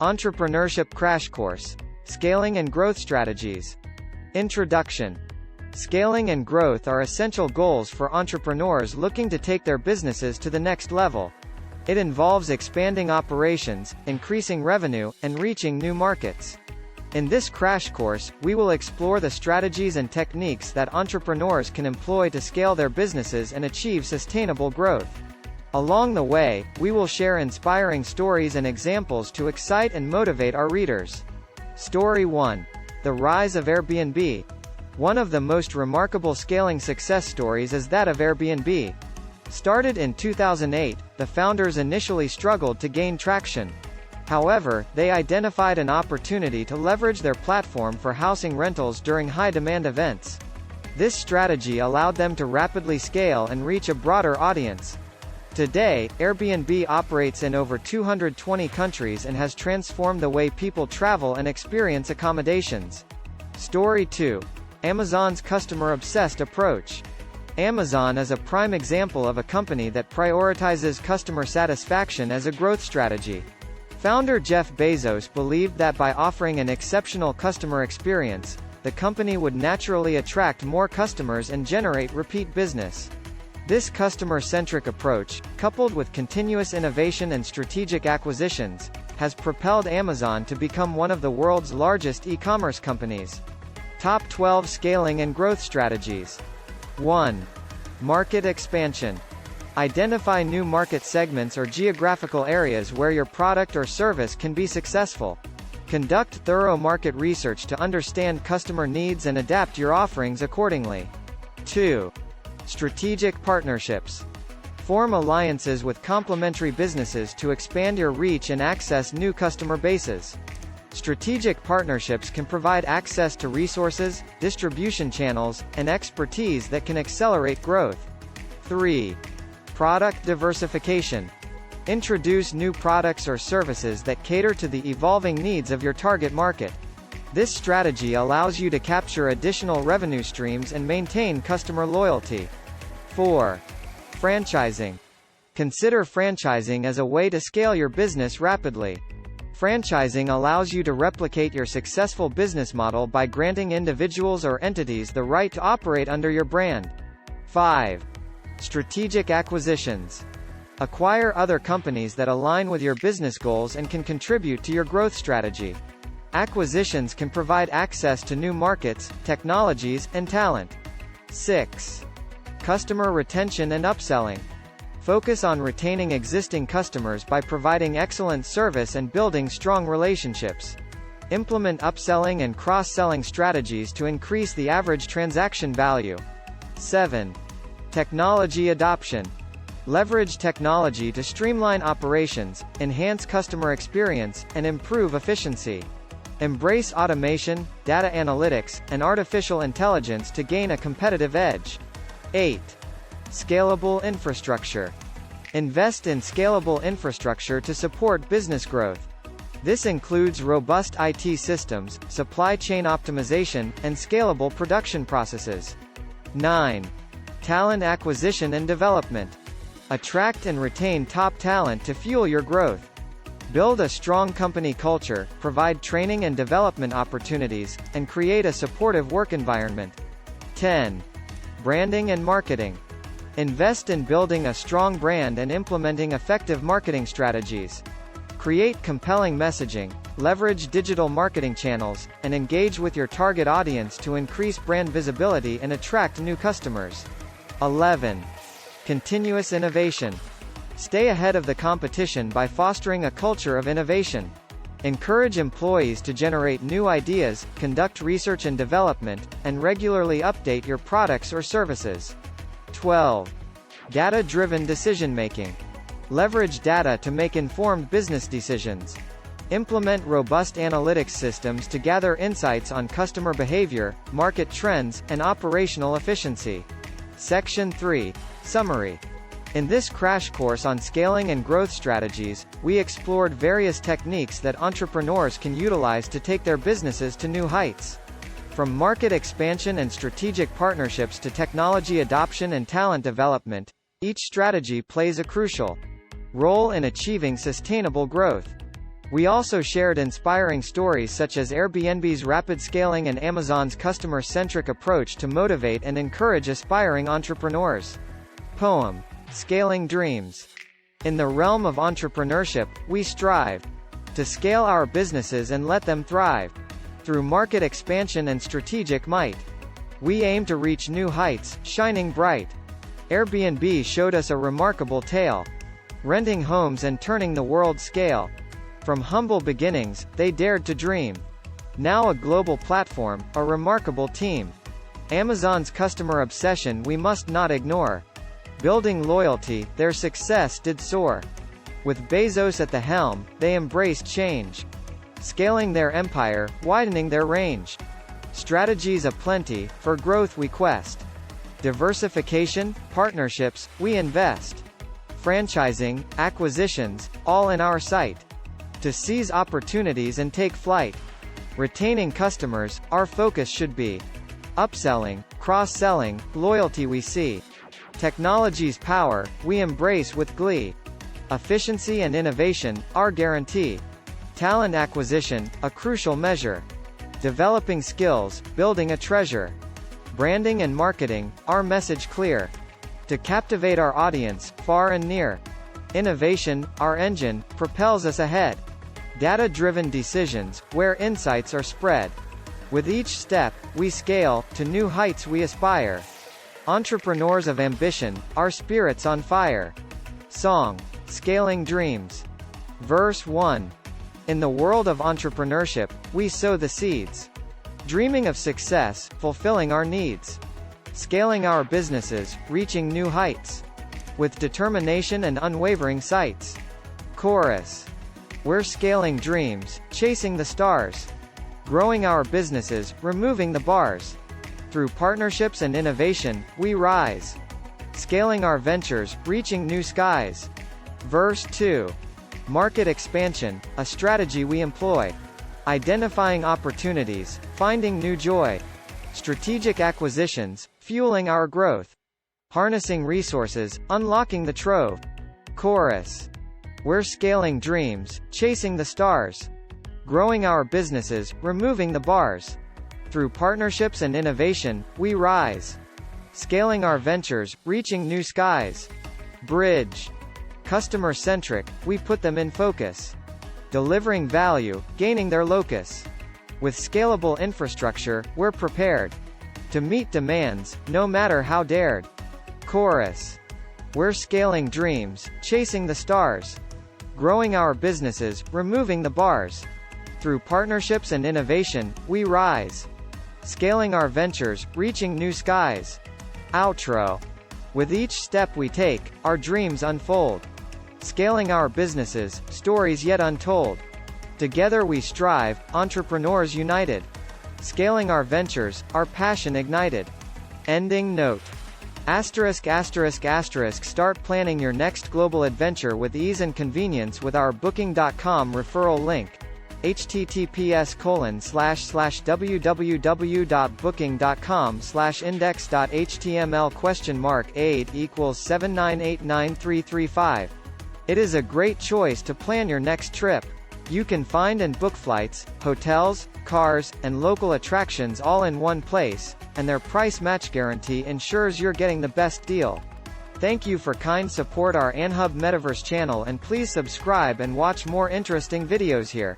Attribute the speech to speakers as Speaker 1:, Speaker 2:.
Speaker 1: Entrepreneurship Crash Course. Scaling and Growth Strategies. Introduction. Scaling and growth are essential goals for entrepreneurs looking to take their businesses to the next level. It involves expanding operations, increasing revenue, and reaching new markets. In this crash course, we will explore the strategies and techniques that entrepreneurs can employ to scale their businesses and achieve sustainable growth. Along the way, we will share inspiring stories and examples to excite and motivate our readers. Story 1. The Rise of Airbnb. One of the most remarkable scaling success stories is that of Airbnb. Started in 2008, the founders initially struggled to gain traction. However, they identified an opportunity to leverage their platform for housing rentals during high-demand events. This strategy allowed them to rapidly scale and reach a broader audience. Today, Airbnb operates in over 220 countries and has transformed the way people travel and experience accommodations. Story 2. Amazon's customer-obsessed approach. Amazon is a prime example of a company that prioritizes customer satisfaction as a growth strategy. Founder Jeff Bezos believed that by offering an exceptional customer experience, the company would naturally attract more customers and generate repeat business. This customer-centric approach, coupled with continuous innovation and strategic acquisitions, has propelled Amazon to become one of the world's largest e-commerce companies. Top 12 Scaling and Growth Strategies. 1. Market expansion. Identify new market segments or geographical areas where your product or service can be successful. Conduct thorough market research to understand customer needs and adapt your offerings accordingly. 2. Strategic partnerships. Form alliances with complementary businesses to expand your reach and access new customer bases. Strategic partnerships can provide access to resources, distribution channels, and expertise that can accelerate growth. 3. Product diversification. Introduce new products or services that cater to the evolving needs of your target market. This strategy allows you to capture additional revenue streams and maintain customer loyalty. 4. Franchising. Consider franchising as a way to scale your business rapidly. Franchising allows you to replicate your successful business model by granting individuals or entities the right to operate under your brand. 5. Strategic acquisitions. Acquire other companies that align with your business goals and can contribute to your growth strategy. Acquisitions can provide access to new markets, technologies, and talent. 6. Customer retention and upselling. Focus on retaining existing customers by providing excellent service and building strong relationships. Implement upselling and cross-selling strategies to increase the average transaction value. 7. Technology adoption. Leverage technology to streamline operations, enhance customer experience, and improve efficiency. Embrace automation, data analytics, and artificial intelligence to gain a competitive edge. 8. Scalable infrastructure. Invest in scalable infrastructure to support business growth. This includes robust IT systems, supply chain optimization, and scalable production processes. 9. Talent acquisition and development. Attract and retain top talent to fuel your growth. Build a strong company culture, provide training and development opportunities, and create a supportive work environment. 10. Branding and marketing. Invest in building a strong brand and implementing effective marketing strategies. Create compelling messaging, leverage digital marketing channels, and engage with your target audience to increase brand visibility and attract new customers. 11. Continuous innovation. Stay ahead of the competition by fostering a culture of innovation. Encourage employees to generate new ideas, conduct research and development, and regularly update your products or services. 12. Data-driven decision-making. Leverage data to make informed business decisions. Implement robust analytics systems to gather insights on customer behavior, market trends, and operational efficiency. Section 3. Summary. In this crash course on scaling and growth strategies, we explored various techniques that entrepreneurs can utilize to take their businesses to new heights. From market expansion and strategic partnerships to technology adoption and talent development, each strategy plays a crucial role in achieving sustainable growth. We also shared inspiring stories such as Airbnb's rapid scaling and Amazon's customer-centric approach to motivate and encourage aspiring entrepreneurs. Poem. Scaling Dreams. In the realm of entrepreneurship, we strive to scale our businesses and let them thrive. Through market expansion and strategic might, we aim to reach new heights, shining bright. Airbnb showed us a remarkable tale, renting homes and turning the world scale. From humble beginnings, they dared to dream. Now a global platform, a remarkable team. Amazon's customer obsession we must not ignore. Building loyalty, their success did soar. With Bezos at the helm, they embraced change. Scaling their empire, widening their range. Strategies aplenty, for growth we quest. Diversification, partnerships, we invest. Franchising, acquisitions, all in our sight. To seize opportunities and take flight. Retaining customers, our focus should be. Upselling, cross-selling, loyalty we see. Technology's power, we embrace with glee. Efficiency and innovation, our guarantee. Talent acquisition, a crucial measure. Developing skills, building a treasure. Branding and marketing, our message clear. To captivate our audience, far and near. Innovation, our engine, propels us ahead. Data-driven decisions, where insights are spread. With each step, we scale, to new heights we aspire. Entrepreneurs of ambition, our spirits on fire. Song. Scaling Dreams. Verse 1. In the world of entrepreneurship, we sow the seeds. Dreaming of success, fulfilling our needs. Scaling our businesses, reaching new heights. With determination and unwavering sights. Chorus. We're scaling dreams, chasing the stars. Growing our businesses, removing the bars. Through partnerships and innovation, we rise. Scaling our ventures, reaching new skies. Verse 2. Market expansion, a strategy we employ. Identifying opportunities, finding new joy. Strategic acquisitions, fueling our growth. Harnessing resources, unlocking the trove. Chorus. We're scaling dreams, chasing the stars. Growing our businesses, removing the bars. Through partnerships and innovation, we rise. Scaling our ventures, reaching new skies. Bridge. Customer-centric, we put them in focus. Delivering value, gaining their locus. With scalable infrastructure, we're prepared to meet demands, no matter how dared. Chorus. We're scaling dreams, chasing the stars. Growing our businesses, removing the bars. Through partnerships and innovation, we rise. Scaling our ventures, reaching new skies. Outro. With each step we take, our dreams unfold. Scaling our businesses, stories yet untold. Together we strive, entrepreneurs united. Scaling our ventures, our passion ignited. Ending note. ******. Start planning your next global adventure with ease and convenience with our Booking.com referral link. https://www.booking.com/index.html $8=7989335. It is a great choice to plan your next trip. You can find and book flights, hotels, cars, and local attractions all in one place, and their price match guarantee ensures you're getting the best deal. Thank you for kind support our Anhub Metaverse channel, and please subscribe and watch more interesting videos here.